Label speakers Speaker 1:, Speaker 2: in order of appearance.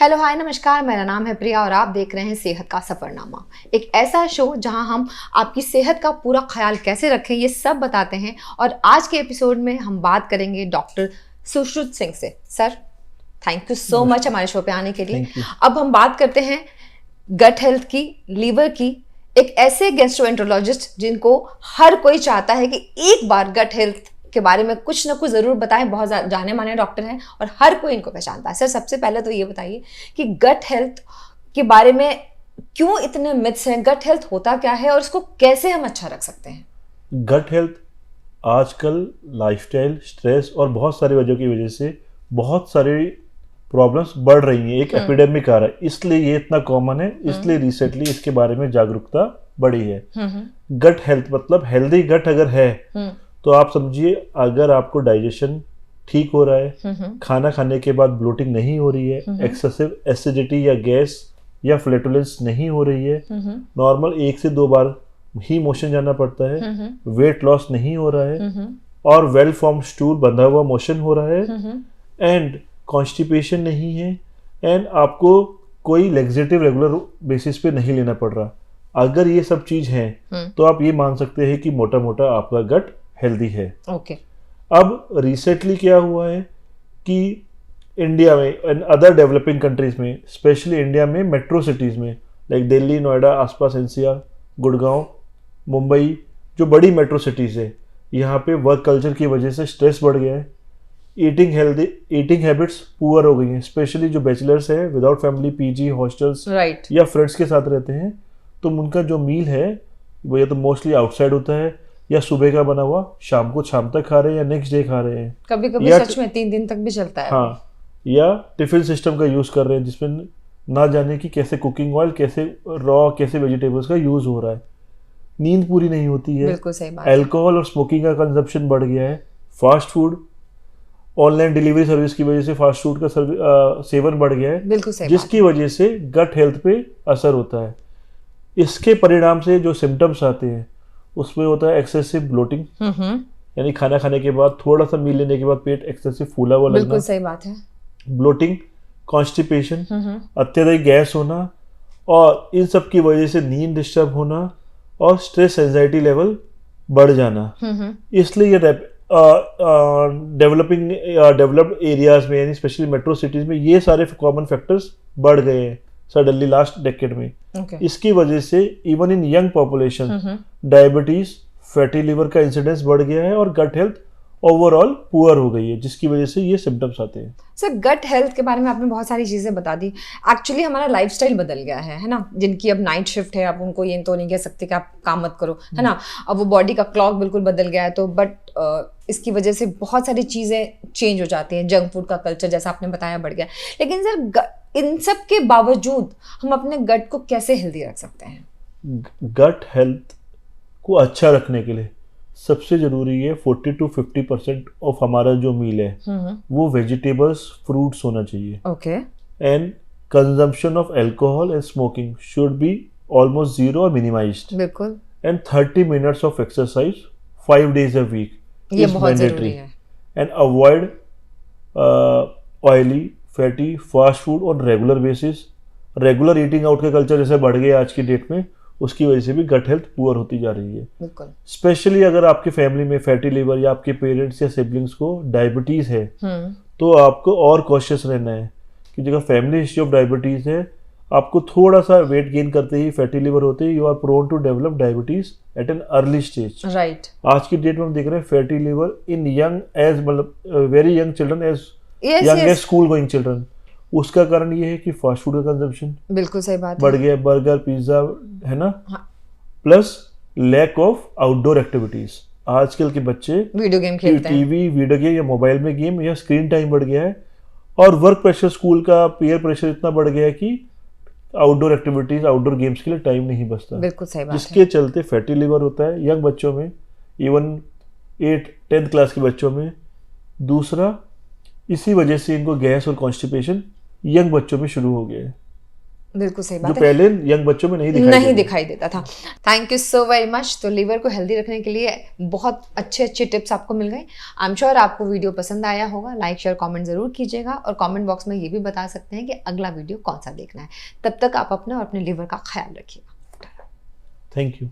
Speaker 1: Hello hi नमस्कार, मेरा नाम है प्रिया और आप देख रहे हैं सेहत का सफरनामा। एक ऐसा शो जहां हम आपकी सेहत का पूरा ख्याल कैसे रखें ये सब बताते हैं। और आज के एपिसोड में हम बात करेंगे डॉक्टर सुश्रुत सिंह से। Sir, thank you so much हमारे शो पे आने के लिए। अब हम बात करते हैं गट हेल्थ की, लीवर की। एक ऐसे गैस्ट्रोएंटरोलॉजिस्ट जिनको हर कोई चाहता है कि एक बार गट हेल्थ के बारे में कुछ ना कुछ जरूर बताएं। बहुत जाने माने डॉक्टर हैं और हर कोई इनको पहचानता है। सर, सबसे पहले तो ये बताइए कि गट हेल्थ के बारे में क्यों इतने मिथ्स हैं, गट हेल्थ होता क्या है और इसको कैसे हम अच्छा रख सकते हैं।
Speaker 2: गट हेल्थ आजकल लाइफस्टाइल, स्ट्रेस और बहुत सारी वजहों की वजह से बहुत सारी प्रॉब्लम्स बढ़ रही हैं। एक एपिडेमिक आ रहा है, इसलिए ये इतना कॉमन है, इसलिए रिसेंटली इसके बारे में जागरूकता बढ़ी है। गट हेल्थ मतलब हेल्दी गट अगर है तो आप समझिए, अगर आपको डाइजेशन ठीक हो रहा है, खाना खाने के बाद ब्लोटिंग नहीं हो रही है, एक्सेसिव एसिडिटी या गैस या फ्लैटुलेंस नहीं हो रही है, नॉर्मल 1 से 2 बार ही मोशन जाना पड़ता है, वेट लॉस नहीं हो रहा है और वेल फॉर्म स्टूल, बंधा हुआ मोशन हो रहा है एंड कॉन्स्टिपेशन नहीं है एंड आपको कोई लेग्जेटिव रेगुलर बेसिस पे नहीं लेना पड़ रहा। अगर ये सब चीज है तो आप ये मान सकते हैं कि मोटा मोटा आपका गट हेल्दी है।
Speaker 1: ओके।
Speaker 2: अब रिसेंटली क्या हुआ है कि इंडिया में एंड अदर डेवलपिंग कंट्रीज में, स्पेशली इंडिया में मेट्रो सिटीज में लाइक दिल्ली, नोएडा, आसपास एनसीआर, गुड़गांव, मुंबई, जो बड़ी मेट्रो सिटीज है, यहाँ पे वर्क कल्चर की वजह से स्ट्रेस बढ़ गया है। ईटिंग हैबिट्स पुअर हो गई हैं, स्पेशली जो बैचलर्स है विदाउट फैमिली, पीजी, हॉस्टल्स या फ्रेंड्स के साथ रहते हैं, तो उनका जो मील है वो या तो मोस्टली आउटसाइड होता है या सुबह का बना हुआ शाम तक खा रहे हैं या नेक्स्ट डे खा रहे हैं,
Speaker 1: कभी कभी सच में 3 दिन तक भी चलता है।
Speaker 2: हाँ, या टिफिन सिस्टम का यूज कर रहे हैं जिसमें ना जाने की कैसे कुकिंग ऑयल, कैसे रॉ, कैसे वेजिटेबल्स का यूज हो रहा है। नींद पूरी नहीं होती है,
Speaker 1: बिल्कुल सही बात।
Speaker 2: अल्कोहल और स्मोकिंग का कंजप्शन बढ़ गया है, fast food, online delivery service की वजह से फास्ट फूड का सेवन बढ़ गया है,
Speaker 1: बिल्कुल सही
Speaker 2: जिसकी वजह से गट हेल्थ पे असर होता है। इसके परिणाम से जो सिम्टम्स आते हैं उसमें होता है एक्सेसिव ब्लोटिंग, यानी खाना खाने के बाद, थोड़ा सा मील लेने के बाद पेट एक्सेसिव फूला हुआ लगना,
Speaker 1: बिल्कुल सही बात है।
Speaker 2: ब्लोटिंग, कॉन्स्टिपेशन, अत्यधिक गैस होना और इन सब की वजह से नींद डिस्टर्ब होना और स्ट्रेस एंजाइटी लेवल बढ़ जाना। इसलिए ये डेवलप्ड एरियाज में, यानी स्पेशली मेट्रो सिटीज में, ये सारे कॉमन फैक्टर्स बढ़ गए हैं सडनली लास्ट डेकेड में। इसकी वजह से even in young population diabetes, fatty liver का इंसिडेंस बढ़ गया है और गट हेल्थ ओवरऑल पुअर हो गई है, जिसकी वजह से ये सिम्टम्स आते हैं।
Speaker 1: सर, गट हेल्थ के बारे में आपने बहुत सारी चीज़ें बता दी। एक्चुअली हमारा लाइफस्टाइल बदल गया है ना। जिनकी अब नाइट शिफ्ट है, आप उनको ये तो नहीं कह सकते कि आप काम मत करो, है ना। अब वो बॉडी का क्लॉक बिल्कुल बदल गया है, तो बट इसकी वजह से बहुत सारी चीज़ें चेंज हो जाती हैं। जंक फूड का कल्चर, जैसा आपने बताया, बढ़ गया। लेकिन सर, इन सब के बावजूद हम अपने गट को कैसे हेल्दी रख सकते हैं?
Speaker 2: गट हेल्थ को अच्छा रखने के लिए सबसे जरूरी है 40 to 50% ऑफ हमारा जो मील है वो वेजिटेबल्स, फ्रूट्स होना चाहिए।
Speaker 1: Okay.
Speaker 2: And consumption of alcohol and smoking should be almost zero और मिनिमाइज्ड।
Speaker 1: बिल्कुल।
Speaker 2: And 30 minutes of exercise 5 days a week
Speaker 1: ये
Speaker 2: is
Speaker 1: बहुत
Speaker 2: mandatory.
Speaker 1: जरूरी है।
Speaker 2: And avoid oily, fatty, fast food on regular basis. Regular eating out का culture जैसे बढ़ गया आज की डेट में, उसकी वजह से भी गट हेल्थ पुअर होती जा रही है।
Speaker 1: बिल्कुल।
Speaker 2: स्पेशली अगर आपके फैमिली में फैटी लिवर या आपके पेरेंट्स या सिबलिंग्स को डायबिटीज है तो आपको और कॉशियस रहना है कि अगर फैमिली हिस्ट्री ऑफ डायबिटीज है, आपको थोड़ा सा वेट गेन करते ही, फैटी लिवर होते ही, you are prone to develop diabetes at an early stage.
Speaker 1: Right.
Speaker 2: आज की डेट में हम देख रहे हैं fatty liver in young age, मतलब very young children, age young age school going children. उसका कारण ये है कि फास्ट फूड का कंजम्पशन
Speaker 1: बिल्कुल सही बात
Speaker 2: बढ़ गया, बर्गर, पिज्जा, है ना। Plus lack of outdoor activities. आजकल के बच्चे
Speaker 1: वीडियो गेम खेलते हैं,
Speaker 2: टीवी, वीडियो गेम या मोबाइल में गेम, या स्क्रीन टाइम बढ़ गया है और वर्क प्रेशर, स्कूल का पीयर प्रेशर इतना बढ़ गया है कि आउटडोर एक्टिविटीज, आउटडोर गेम्स के लिए टाइम नहीं बचता।
Speaker 1: बिल्कुल सही बात
Speaker 2: जिसके चलते फैटी लिवर होता है यंग बच्चों में, इवन 8th क्लास के बच्चों में। दूसरा, इसी वजह से इनको गैस और कॉन्स्टिपेशन यंग बच्चों में शुरू हो गया है।
Speaker 1: बिल्कुल सही
Speaker 2: जो
Speaker 1: बात है,
Speaker 2: पहले यंग बच्चों में नहीं
Speaker 1: नहीं दिखाई देता था। Thank you so very much. तो लीवर को हेल्दी रखने के लिए बहुत अच्छे अच्छे टिप्स आपको मिल गए। आई एम श्योर आपको वीडियो पसंद आया होगा। लाइक शेयर कमेंट ज़रूर कीजिएगा और कमेंट बॉक्स में ये भी बता सकते हैं कि अगला वीडियो कौन सा देखना है। तब तक आप अपना और अपने लीवर का ख्याल रखिएगा।
Speaker 2: Thank you.